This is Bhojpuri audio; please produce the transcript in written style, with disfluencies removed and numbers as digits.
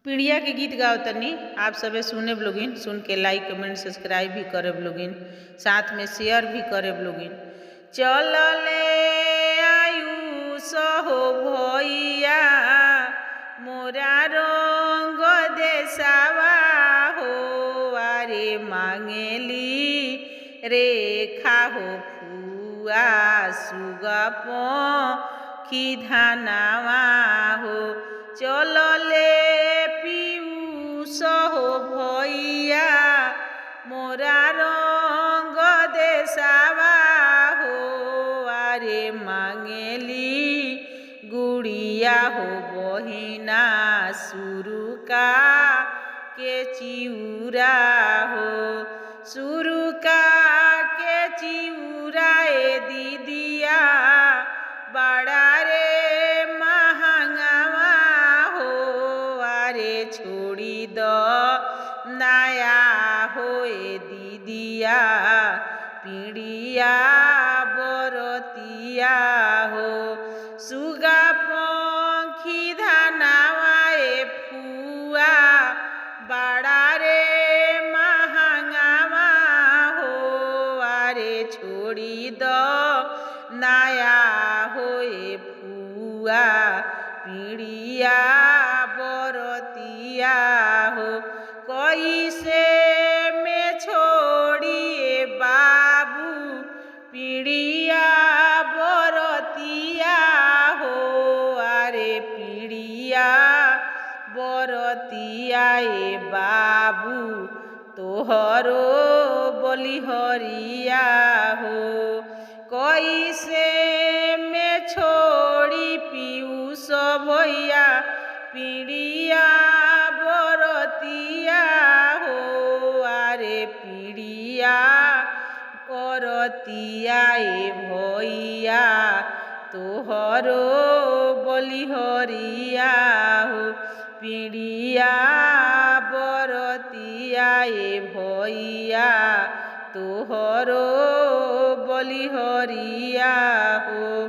पीड़िया के गीत गाओ तनी आप सबे सुने लोगिन, सुन के लाइक कमेंट सब्सक्राइब भी करे लोगिन, साथ में शेयर भी करे लोगिन। चलले आयुष हो भैया मोरा रंग देसावा हो, अरे मांगेली रेखा हो फुआ सुगा पखी धनावा हो। चलले पीयूष हो भैया मोरा रंग देसावा हो, अरे मांगेली गुड़िया हो बहिना सुरुका के चिउरा हो। सुरुका के चिउरा ए दीदिया बड़ा रे महंगावा हो, अरे छोड़ी दो नया हो ए दीदिया पीड़िया बरतिया हो। सुगा पंखी धनावा ए फुआ बड़ा रे महंगावा हो, अरे छोड़ी दो नया हो ए फुआ पीड़िया बरतिया हो। कैसे में छोड़िए बाबू पीड़िया बरतिया हो, अरे पीड़िया बरतिया ए बाबू तोहरो बलिहरिया हो। कैसे में छोड़ी पीयूष भैया पीड़िया बरतिया हो, अरे पीड़िया बरतिया ए भैया तोहरो बलिहरिया हो। पीड़िया बरतिया ए भैया तोहरो बलिहरिया हो।